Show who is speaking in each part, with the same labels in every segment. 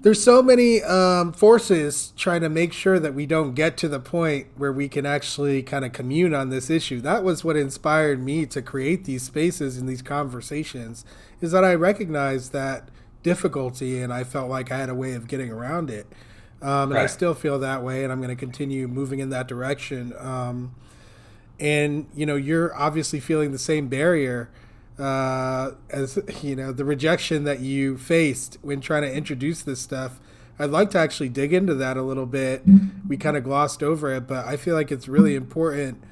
Speaker 1: There's so many forces trying to make sure that we don't get to the point where we can actually kind of commune on this issue. That was what inspired me to create these spaces and these conversations, is that I recognized that difficulty and I felt like I had a way of getting around it. And I
Speaker 2: Right.
Speaker 1: still feel that way, and I'm going to continue moving in that direction. And you're obviously feeling the same barrier as the rejection that you faced when trying to introduce this stuff. I'd like to actually dig into that a little bit. We kind of glossed over it, but I feel like it's really important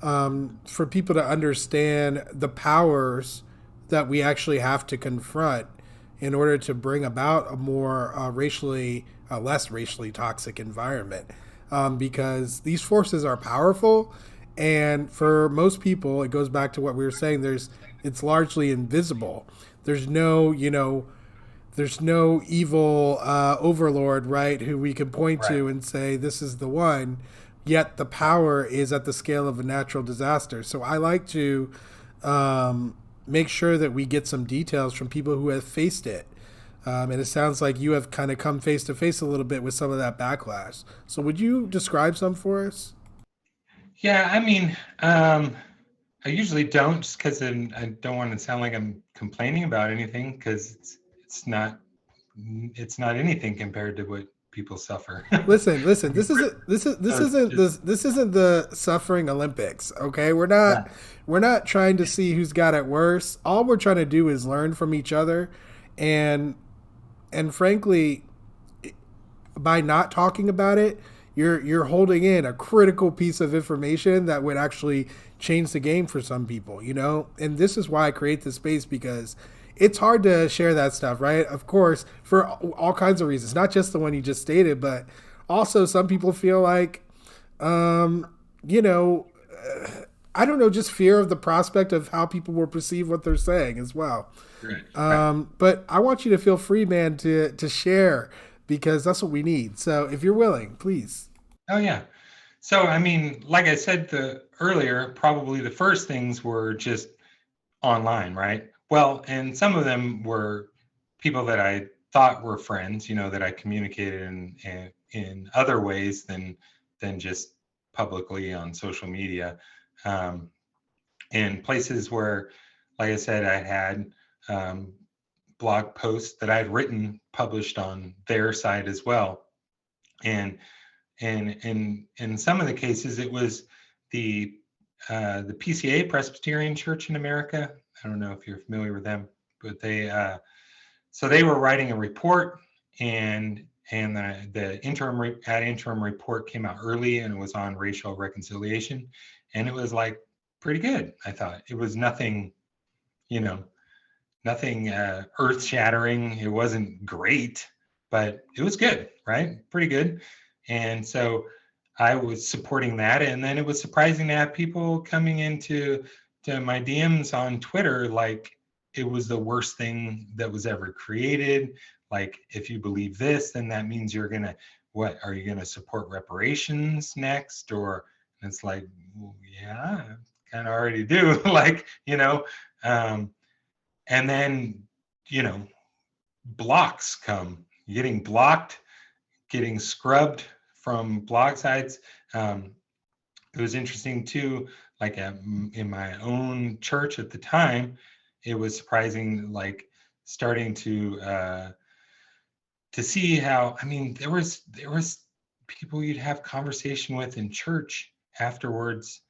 Speaker 1: for people to understand the powers that we actually have to confront in order to bring about a more less racially toxic environment. Because these forces are powerful, and for most people, it goes back to what we were saying. It's largely invisible. There's no, there's no evil overlord, right, who we can point
Speaker 2: Right.
Speaker 1: to and say this is the one. Yet the power is at the scale of a natural disaster. So I like to make sure that we get some details from people who have faced it. And it sounds like you have kind of come face to face a little bit with some of that backlash. So would you describe some for us?
Speaker 2: Yeah, I mean, I usually don't just because I don't want to sound like I'm complaining about anything because it's not it's not anything compared to what people suffer.
Speaker 1: Listen.
Speaker 2: So it's just
Speaker 1: This isn't the suffering Olympics. Okay,
Speaker 2: yeah,
Speaker 1: we're not trying to see who's got it worse. All we're trying to do is learn from each other, and frankly, by not talking about it, you're holding in a critical piece of information that would actually change the game for some people, And this is why I create this space, because it's hard to share that stuff, right? Of course, for all kinds of reasons, not just the one you just stated, but also some people feel like, um, you know, I don't know, just fear of the prospect of how people will perceive what they're saying as well.
Speaker 2: right, right.
Speaker 1: But I want you to feel free, man, to share, because that's what we need. So if you're willing, please.
Speaker 2: Oh yeah. So I mean, like I said the earlier, probably the first things were just online, right? Well, and some of them were people that I thought were friends, that I communicated in other ways than just publicly on social media, um, and places where, like I said, I had um, blog posts that I'd written published on their site as well, and in some of the cases it was the the PCA, Presbyterian Church in America. I don't know if you're familiar with them, but they were writing a report, and the interim report came out early, and it was on racial reconciliation, and it was like pretty good. I thought it was nothing, you know, nothing earth shattering. It wasn't great, but it was good, right? Pretty good. And so I was supporting that. And then it was surprising to have people coming into to my DMs on Twitter like it was the worst thing that was ever created. Like, if you believe this, then that means you're going to, what, are you going to support reparations next? Or, and it's like, well, yeah, kind of already do. Like, um, and then you know blocks come, getting blocked, getting scrubbed from blog sites. It was interesting too, like in my own church at the time, it was surprising, like starting to see how, I mean, there was people you'd have conversation with in church afterwards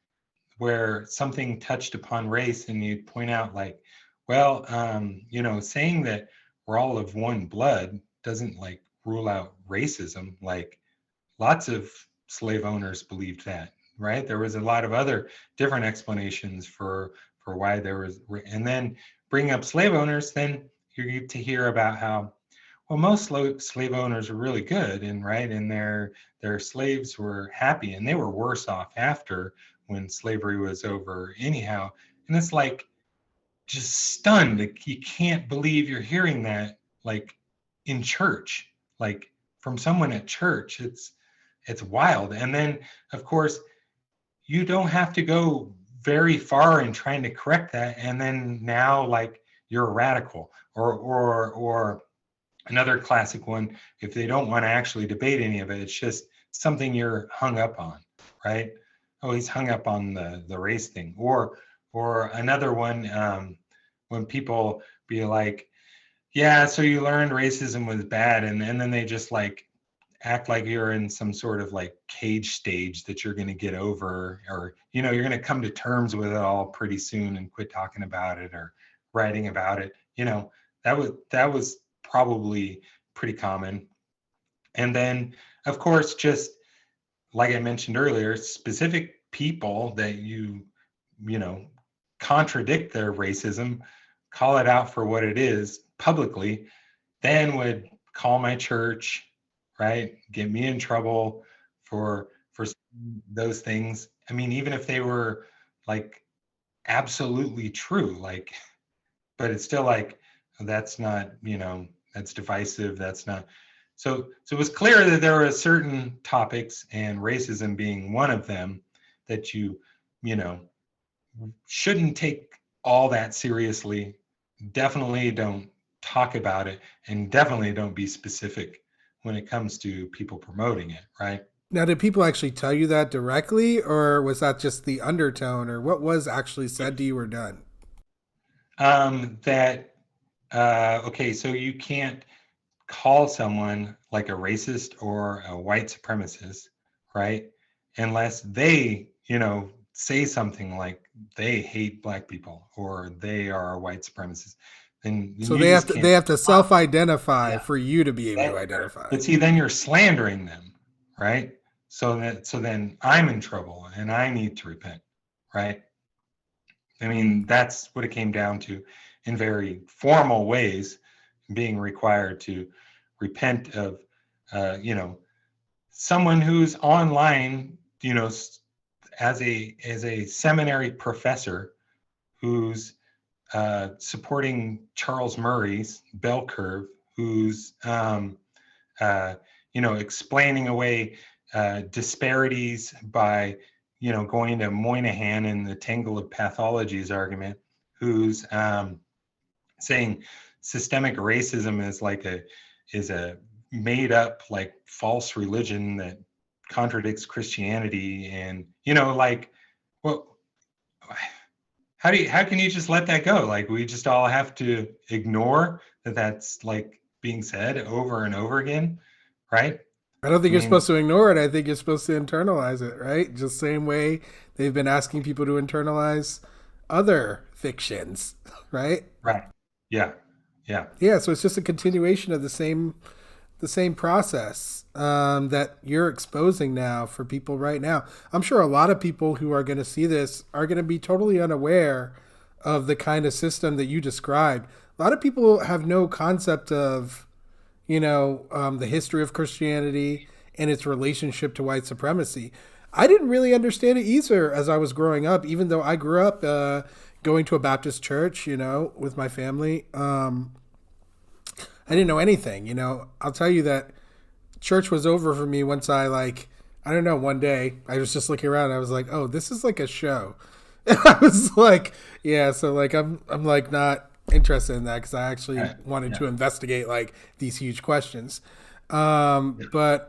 Speaker 2: where something touched upon race, and you'd point out like, well, saying that we're all of one blood doesn't like rule out racism. Like, lots of slave owners believed that, right? There was a lot of other different explanations for why there was, and then bring up slave owners, then you get to hear about how, well, most slave owners were really good, and right, and their slaves were happy, and they were worse off after, when slavery was over anyhow. And it's like, just stunned. Like, you can't believe you're hearing that, like, in church, like from someone at church. It's wild. And then, of course, you don't have to go very far in trying to correct that. And then now, like, you're a radical, or Another classic one, if they don't want to actually debate any of it, it's just something you're hung up on, right? Oh, he's hung up on the race thing. Or another one, when people be like, yeah, so you learned racism was bad, and then they just like act like you're in some sort of like cage stage that you're going to get over, or you're going to come to terms with it all pretty soon and quit talking about it or writing about it. That was probably pretty common. And then, of course, just like I mentioned earlier, specific people that you know contradict their racism, call it out for what it is publicly, then would call my church, right? Get me in trouble for those things. I mean, even if they were like absolutely true, like, but it's still like, that's not, that's divisive. That's not. So it was clear that there were certain topics, and racism being one of them, that you know shouldn't take all that seriously. Definitely don't talk about it, and definitely don't be specific when it comes to people promoting it, right?
Speaker 1: Now, did people actually tell you that directly, or was that just the undertone, or what was actually said to you or done?
Speaker 2: That okay, so you can't call someone like a racist or a white supremacist, right? Unless they, say something like they hate black people or they are a white supremacist. Then
Speaker 1: So
Speaker 2: you
Speaker 1: they have
Speaker 2: just
Speaker 1: to
Speaker 2: can't.
Speaker 1: they have to self-identify
Speaker 2: Yeah.
Speaker 1: for you to be able
Speaker 2: That,
Speaker 1: to identify.
Speaker 2: but see, then you're slandering them, right? So then I'm in trouble and I need to repent, right? I mean, that's what it came down to, in very formal ways, being required to repent of, someone who's online, as a seminary professor who's supporting Charles Murray's bell curve, who's uh, explaining away disparities by going to Moynihan and the tangle of pathologies argument, who's saying systemic racism is a made up like false religion that contradicts Christianity, and like, well, how can you just let that go? Like, we just all have to ignore that that's like being said over and over again, right?
Speaker 1: I don't think
Speaker 2: I
Speaker 1: you're
Speaker 2: mean,
Speaker 1: supposed to ignore it. I think you're supposed to internalize it, right? Just same way they've been asking people to internalize other fictions, right?
Speaker 2: right. Yeah. Yeah.
Speaker 1: Yeah, so it's just a continuation of the same process that you're exposing now for people right now. I'm sure a lot of people who are going to see this are going to be totally unaware of the kind of system that you described. A lot of people have no concept of, the history of Christianity and its relationship to white supremacy. I didn't really understand it either as I was growing up, even though I grew up going to a Baptist church, with my family. I didn't know anything. I'll tell you that church was over for me once I don't know, one day I was just looking around and I was like, oh, this is like a show. And I was like, yeah, so like I'm like not interested in that because I actually wanted
Speaker 2: Yeah.
Speaker 1: to investigate like these huge questions. But